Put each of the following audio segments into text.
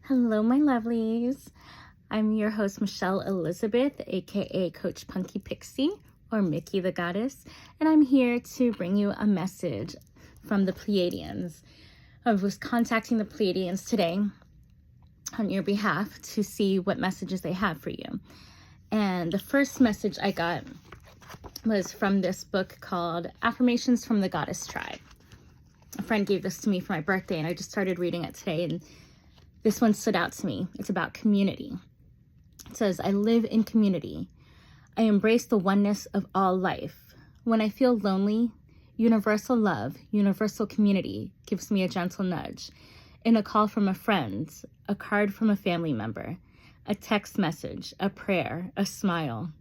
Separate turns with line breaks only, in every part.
Hello, my lovelies. I'm your host, Michelle Elizabeth, aka Coach Punky Pixie, or Mickey the Goddess, and I'm here to bring you a message from the Pleadians. I was contacting the Pleadians today on your behalf to see what messages they have for you. And the first message I got was from this book called Affirmations from the Goddess Tribe. A friend gave this to me for my birthday, and I just started reading it today, and this one stood out to me. It's about community. It says, I live in community. I embrace the oneness of all life. When I feel lonely, universal love, universal community gives me a gentle nudge. In a call from a friend, a card from a family member, a text message, a prayer, a smile.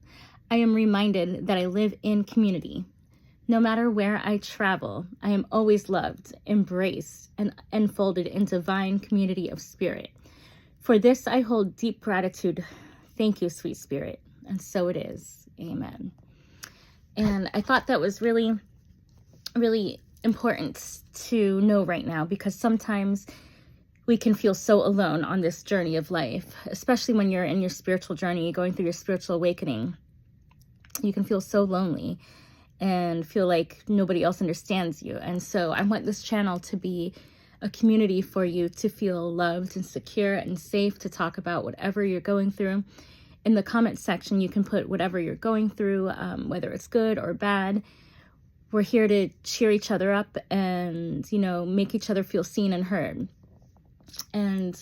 I am reminded that I live in community. No matter where I travel, I am always loved, embraced, and enfolded in divine community of spirit. For this, I hold deep gratitude. Thank you, sweet spirit. And so it is. Amen. And I thought that was really, really important to know right now, because sometimes we can feel so alone on this journey of life, especially when you're in your spiritual journey, going through your spiritual awakening. You can feel so lonely and feel like nobody else understands you. And so I want this channel to be a community for you to feel loved and secure and safe to talk about whatever you're going through. In the comment section, you can put whatever you're going through, whether it's good or bad. We're here to cheer each other up and, make each other feel seen and heard. And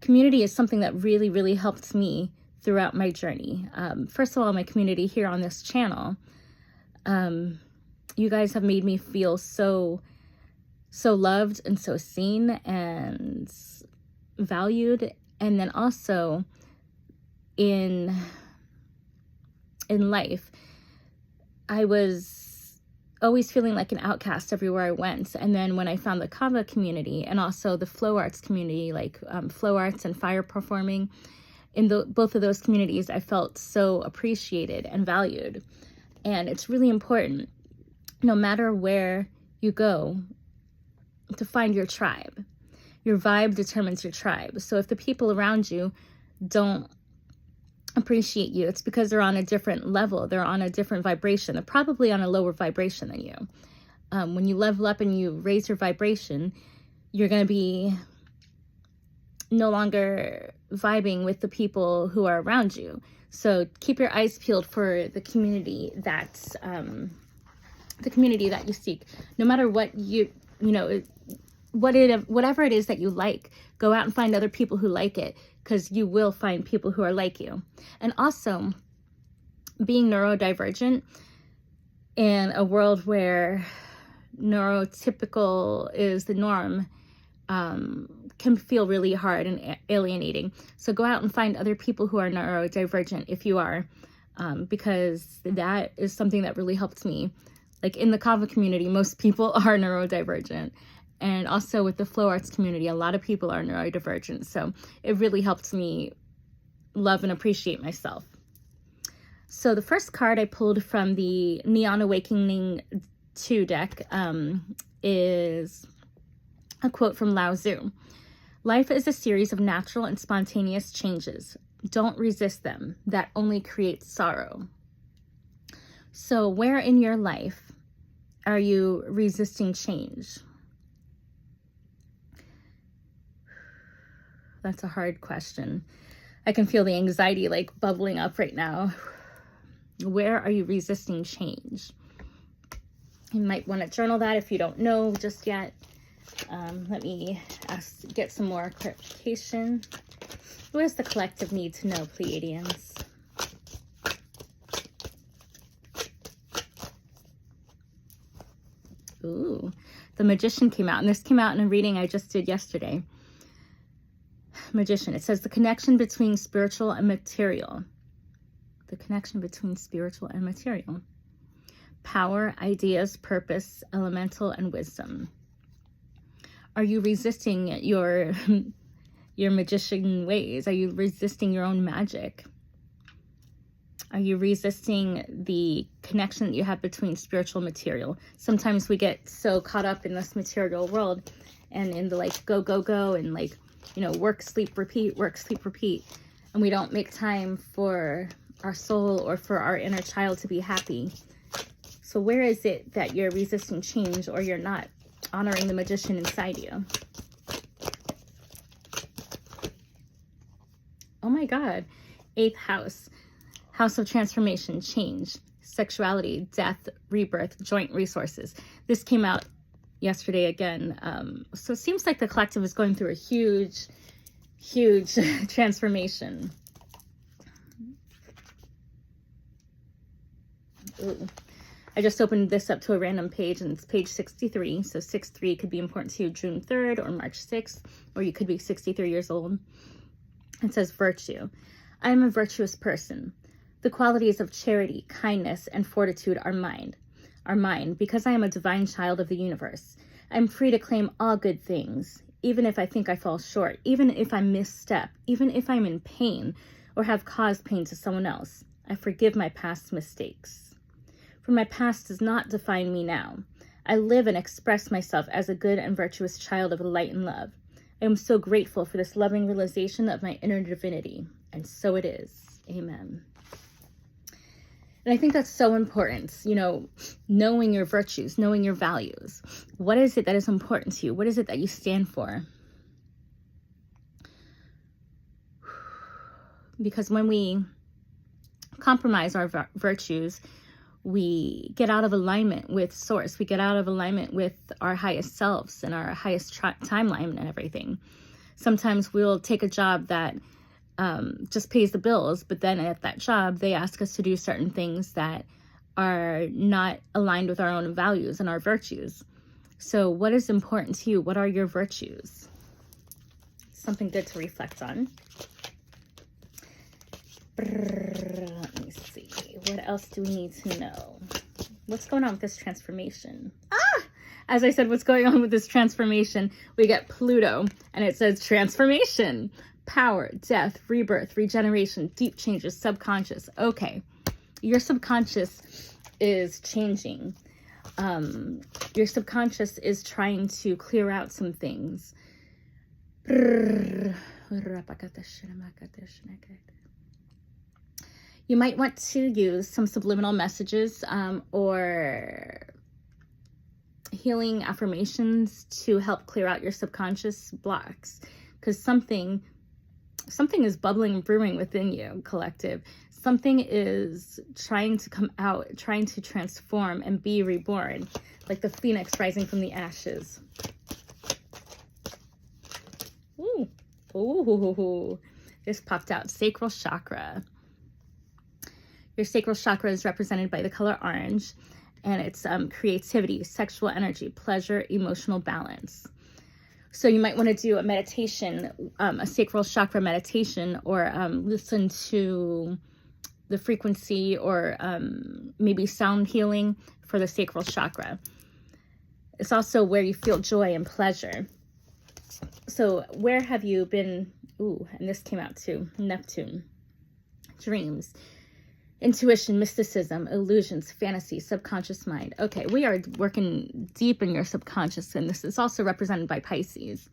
community is something that really, really helped me throughout my journey. First of all, my community here on this channel. You guys have made me feel so loved and so seen and valued. And then also in life, I was always feeling like an outcast everywhere I went. And then when I found the Kava community and also the flow arts community, like flow arts and fire performing, in both of those communities, I felt so appreciated and valued. And it's really important, no matter where you go, to find your tribe. Your vibe determines your tribe. So if the people around you don't appreciate you, it's because they're on a different level. They're on a different vibration. They're probably on a lower vibration than you. When you level up and you raise your vibration, you're going to be no longer vibing with the people who are around you. So keep your eyes peeled for the community that you seek. No matter what whatever it is that you like, go out and find other people who like it, because you will find people who are like you. And also, being neurodivergent in a world where neurotypical is the norm, can feel really hard and alienating. So go out and find other people who are neurodivergent if you are, because that is something that really helped me. Like in the Kava community, most people are neurodivergent. And also with the flow arts community, a lot of people are neurodivergent. So it really helped me love and appreciate myself. So the first card I pulled from the Neon Awakening 2 deck is a quote from Lao Tzu. Life is a series of natural and spontaneous changes. Don't resist them. That only creates sorrow. So where in your life are you resisting change? That's a hard question. I can feel the anxiety like bubbling up right now. Where are you resisting change? You might want to journal that if you don't know just yet. Let me get some more clarification. What does the collective need to know, Pleadians? Ooh, the Magician came out, and this came out in a reading I just did yesterday. Magician. It says the connection between spiritual and material. The connection between spiritual and material. Power, ideas, purpose, elemental, and wisdom. Are you resisting your magician ways? Are you resisting your own magic? Are you resisting the connection that you have between spiritual and material? Sometimes we get so caught up in this material world and in the like go, go, go, and like You know, work, sleep, repeat, work, sleep, repeat. And we don't make time for our soul or for our inner child to be happy. So where is it that you're resisting change, or you're not honoring the magician inside you? Oh my God. 8th house. House of transformation, change, sexuality, death, rebirth, joint resources. This came out yesterday again. So it seems like the collective is going through a huge transformation. Ooh. I just opened this up to a random page, and it's page 63. So 6-3 could be important to you June 3rd or March 6th, or you could be 63 years old. It says virtue. I am a virtuous person. The qualities of charity, kindness, and fortitude are mine. Because I am a divine child of the universe. I am free to claim all good things, even if I think I fall short, even if I misstep, even if I'm in pain or have caused pain to someone else. I forgive my past mistakes. For my past does not define me now. I live and express myself as a good and virtuous child of light and love. I am so grateful for this loving realization of my inner divinity. And so it is. Amen. And I think that's so important, you know, knowing your virtues, knowing your values. What is it that is important to you? What is it that you stand for? Because when we compromise our virtues, we get out of alignment with source. We get out of alignment with our highest selves and our highest timeline and everything. Sometimes we'll take a job that just pays the bills, but then at that job, they ask us to do certain things that are not aligned with our own values and our virtues. So what is important to you? What are your virtues? Something good to reflect on. Let me see. What else do we need to know? What's going on with this transformation? As I said, what's going on with this transformation? We get Pluto, and it says transformation, power, death, rebirth, regeneration, deep changes, subconscious. Okay, your subconscious is changing. Your subconscious is trying to clear out some things. You might want to use some subliminal messages or healing affirmations to help clear out your subconscious blocks, because something is bubbling and brewing within you, collective. Something is trying to come out, trying to transform and be reborn, like the phoenix rising from the ashes. Ooh, this popped out. Sacral chakra. Your sacral chakra is represented by the color orange, and it's creativity, sexual energy, pleasure, emotional balance. So you might want to do a meditation, a sacral chakra meditation, or listen to the frequency, or maybe sound healing for the sacral chakra. It's also where you feel joy and pleasure. So where have you been? Ooh, and this came out too. Neptune. Dreams. Intuition, mysticism, illusions, fantasy, subconscious mind. Okay, we are working deep in your subconscious, and this is also represented by Pisces.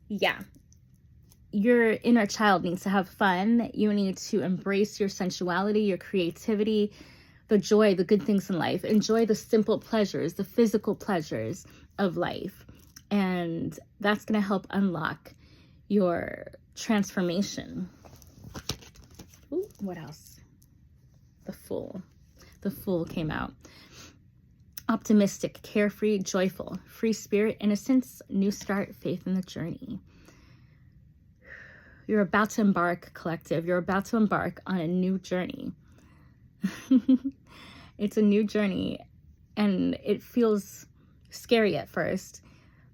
Yeah. Your inner child needs to have fun. You need to embrace your sensuality, your creativity, the joy, the good things in life. Enjoy the simple pleasures, the physical pleasures of life. And that's going to help unlock your transformation. Ooh, what else? The Fool. The Fool came out. Optimistic, carefree, joyful, free spirit, innocence, new start, faith in the journey. You're about to embark, collective. You're about to embark on a new journey. It's a new journey, and it feels scary at first,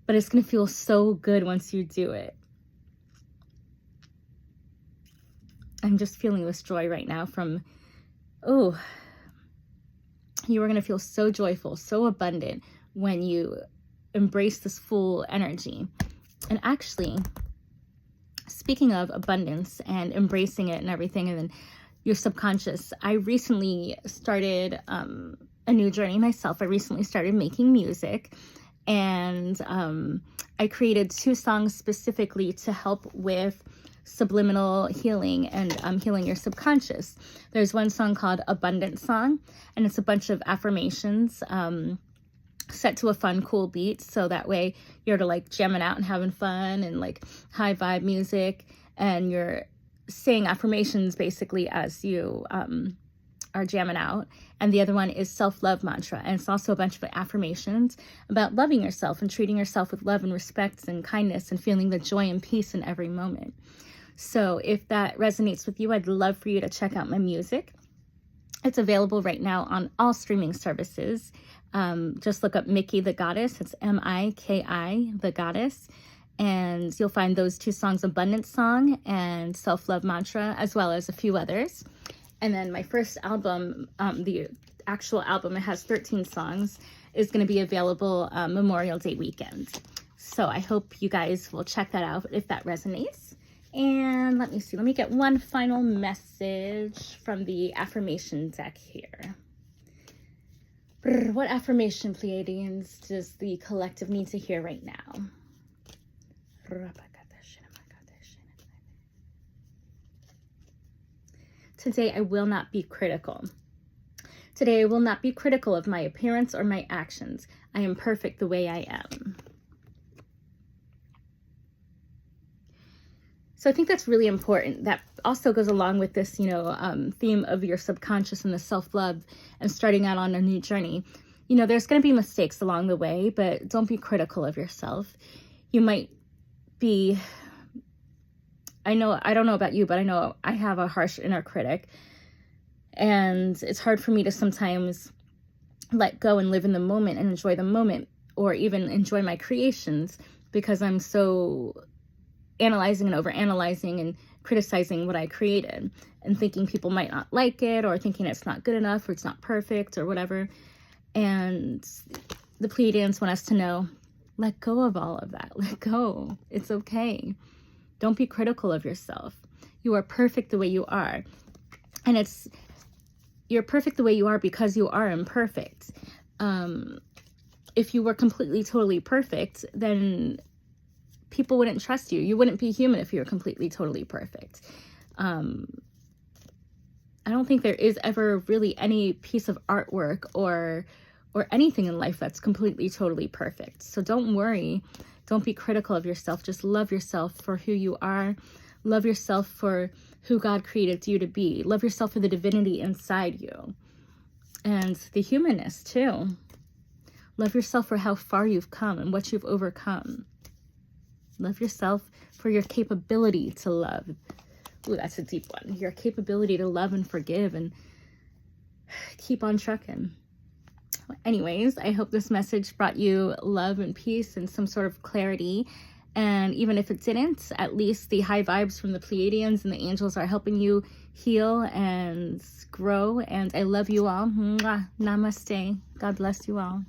but it's going to feel so good once you do it. I'm just feeling this joy right now from, you are going to feel so joyful, so abundant when you embrace this full energy. And actually, speaking of abundance and embracing it and everything, and then your subconscious, I recently started a new journey myself. I recently started making music, And I created 2 songs specifically to help with subliminal healing and healing your subconscious. There's one song called Abundant Song, and it's a bunch of affirmations set to a fun, cool beat. So that way you're to like jamming out and having fun and like high vibe music, and you're saying affirmations basically as you are jamming out. And the other one is self-love mantra, and it's also a bunch of affirmations about loving yourself and treating yourself with love and respect and kindness and feeling the joy and peace in every moment. So if that resonates with you, I'd love for you to check out my music. It's available right now on all streaming services. Just look up Miki the Goddess. It's M-I-K-I the Goddess. And you'll find those 2 songs, Abundant Song and Self-Love Mantra, as well as a few others. And then my first album, the actual album, it has 13 songs, is going to be available Memorial Day weekend. So I hope you guys will check that out if that resonates. And let me see, let me get one final message from the affirmation deck here. What affirmation, Pleadians, does the collective need to hear right now? Today, I will not be critical. Today, I will not be critical of my appearance or my actions. I am perfect the way I am. So I think that's really important. That also goes along with this, theme of your subconscious and the self-love and starting out on a new journey. There's going to be mistakes along the way, but don't be critical of yourself. You might be, I don't know about you, but I know I have a harsh inner critic, and it's hard for me to sometimes let go and live in the moment and enjoy the moment, or even enjoy my creations, because I'm so analyzing and overanalyzing and criticizing what I created and thinking people might not like it, or thinking it's not good enough or it's not perfect or whatever. And the Pleadians want us to know, let go of all of that. Let go. It's okay. Don't be critical of yourself. You are perfect the way you are. And you're perfect the way you are because you are imperfect. If you were completely, totally perfect, then people wouldn't trust you. You wouldn't be human if you were completely, totally perfect. I don't think there is ever really any piece of artwork or anything in life that's completely, totally perfect. So don't worry. Don't be critical of yourself. Just love yourself for who you are. Love yourself for who God created you to be. Love yourself for the divinity inside you and the humanness too. Love yourself for how far you've come and what you've overcome. Love yourself for your capability to love. Ooh, that's a deep one. Your capability to love and forgive and keep on trucking. Anyways, I hope this message brought you love and peace and some sort of clarity. And even if it didn't, at least the high vibes from the Pleadians and the angels are helping you heal and grow. And I love you all. Mwah. Namaste. God bless you all.